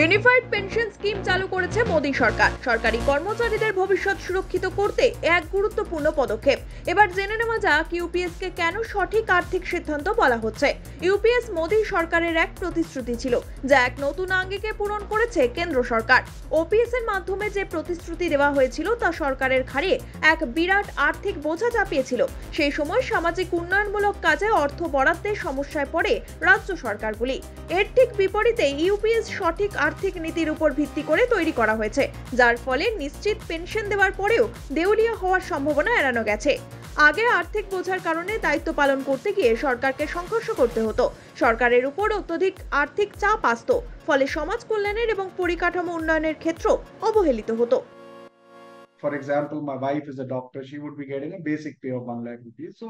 Unified pension scheme চালু করেছে মোদী সরকার। সরকারি কর্মচারীদের ভবিষ্যৎ সুরক্ষিত করতে এক গুরুত্বপূর্ণ পদক্ষেপ। এবার জেনে নেওয়া যাক ইউপিএস কে কেন সঠিক আর্থিক সিদ্ধান্ত বলা হচ্ছে। ইউপিএস মোদী সরকারের এক প্রতিশ্রুতি ছিল, যা এক নতুন আঙ্গিকে পূরণ করেছে কেন্দ্র সরকার। ওপিএস এর মাধ্যমে যে প্রতিশ্রুতি দেওয়া হয়েছিল তা সরকারের ঘাড়ে এক বিরাট আর্থিক বোঝা চাপিয়েছিল। সেই সময় সামাজিক উন্নয়নমূলক কাজে অর্থ বরাদ্দের সমস্যায় পড়ে রাজ্য সরকারগুলি। এর ঠিক বিপরীতে ইউপিএস সঠিক আর্থিক নীতির উপর ভিত্তি করে তৈরি করা হয়েছে, যার ফলে নিশ্চিত পেনশন দেওয়ার পরেও দেউলিয়া হওয়ার সম্ভাবনা এড়ানো গেছে। আগে আর্থিক বোঝার কারণে দায়িত্ব পালন করতে গিয়ে সরকারকে সংঘর্ষ করতে হতো, সরকারের উপর অত্যধিক আর্থিক চাপ আসতো, ফলে সমাজ কল্যাণের এবং পরিকাঠামো উন্নয়নের ক্ষেত্র অবহেলিত হতো। For example, my wife is a doctor, she would be getting a basic pay of 1 lakh rupees. So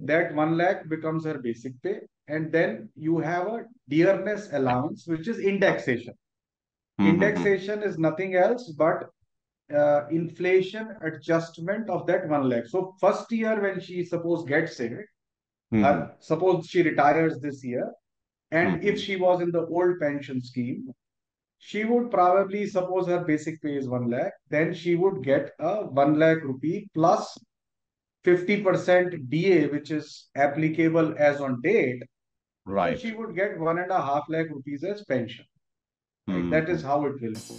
that 1 lakh becomes her basic pay. And then you have a dearness allowance, which is indexation. Indexation is nothing else but inflation adjustment of that 1 lakh. So first year when she suppose gets it, suppose she retires this year, and if she was in the old pension scheme, she would probably, suppose her basic pay is 1 lakh, then she would get a 1 lakh rupee plus 50% DA, which is applicable as on date. Right. So she would get 1.5 lakh rupees as pension. Right? That is how it will be.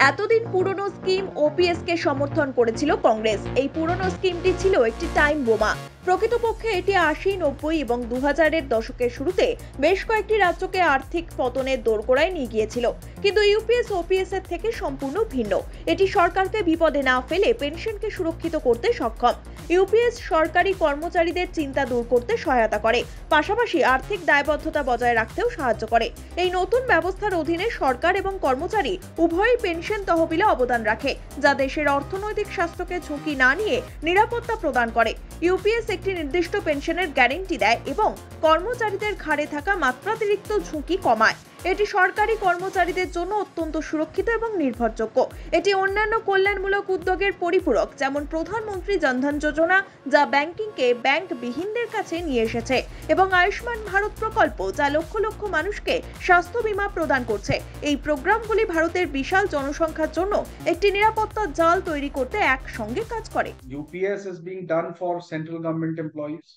এতদিন পুরনো scheme OPS কে সমর্থন করেছিল কংগ্রেস। এই পুরনো স্কিমটি ছিল একটি time বোমা। প্রকৃতপক্ষে এটি ৮০, ৯০ এবং ২০০০-এর দশকের শুরুতে বেশ কয়েকটি রাজ্যকে আর্থিক পতনের দোরগোড়ায় নিয়ে গিয়েছিল। কিন্তু ইউপিএস ওপিএস এর থেকে সম্পূর্ণ ভিন্ন। এটি সরকারকে বিপদে না ফেলে পেনশনকে সুরক্ষিত করতে সক্ষম। ইউপিএস সরকারি কর্মচারীদের চিন্তা দূর করতে সহায়তা করে, পাশাপাশি আর্থিক দায়বদ্ধতা বজায় রাখতেও সাহায্য করে। এই নতুন ব্যবস্থার অধীনে সরকার এবং কর্মচারী উভয়ই পেনশন তহবিলে অবদান রাখে, যা দেশের অর্থনৈতিক স্বাস্থ্যকে ঝুঁকি না নিয়ে নিরাপত্তা প্রদান করে। ইউপিএস একটি নির্দিষ্ট পেনশনের গ্যারান্টি দেয় এবং কর্মচারীদের ঘাড়ে থাকা মাত্রাতিরিক্ত ঝুঁকি কমায়। এটি সরকারি কর্মচারীদের জন্য অত্যন্ত সুরক্ষিত এবং নির্ভরযোগ্য। এটি অন্যান্য কল্যাণমূলক উদ্যোগের পরিপূরক, যেমন প্রধানমন্ত্রী জনধন যোজনা, যা ব্যাংকিংকে ব্যাংকবিহীনদের কাছে নিয়ে এসেছে, এবং আয়ুষ্মান ভারত প্রকল্প, যা লক্ষ লক্ষ মানুষকে স্বাস্থ্য বীমা প্রদান করছে। এই প্রোগ্রামগুলি ভারতের বিশাল জনসংখ্যার জন্য একটি নিরাপত্তা জাল তৈরি করতে একসঙ্গে কাজ করে। UPS is being done for central government employees,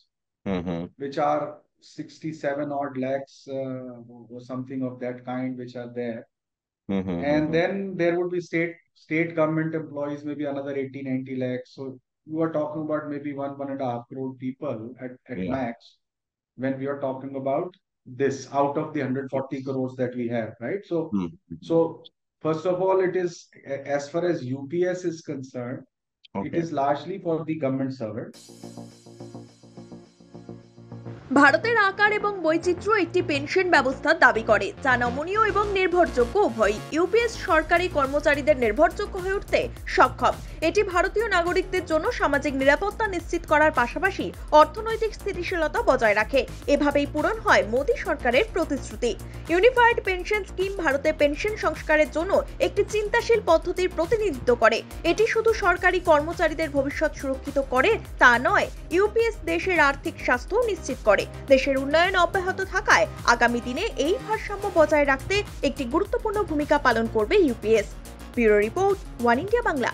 which are 67 odd lakhs or something of that kind, which are there. And then there would be state government employees, maybe another 80-90 lakhs. So you are talking about maybe 1.5 crore people at max, when we are talking about this out of the 140 crores that we have, right? So first of all, it is, as far as UPS is concerned, it is largely for the government servants. ভারতের আকার এবং বৈচিত্র্য একটি pension ব্যবস্থার দাবি করে, যা নমনীয় এবং নির্ভরযোগ্য উভয়ই। ইউপিএস সরকারি কর্মচারীদের নির্ভরযোগ্য হয়ে উঠতে সক্ষম। এটি ভারতীয় নাগরিকদের জন্য সামাজিক নিরাপত্তা নিশ্চিত করার পাশাপাশি অর্থনৈতিক স্থিতিশীলতা বজায় রাখে। এভাবেই পূরণ হয় মোদী সরকারের প্রতিশ্রুতি। ইউনিফাইড পেনশন স্কিম ভারতের পেনশন সংস্কারের জন্য একটি চিন্তাশীল পদ্ধতির প্রতিনিধিত্ব করে। এটি শুধু সরকারি কর্মচারীদের ভবিষ্যৎ সুরক্ষিত করে তা নয়, ইউপিএস দেশের আর্থিক স্বাস্থ্য নিশ্চিত করে। দেশের উন্নয়ন অব্যাহত থাকায় আগামী দিনে এই ভারসাম্য বজায় রাখতে একটি গুরুত্বপূর্ণ ভূমিকা পালন করবে UPS. Bureau report, one India Bangla.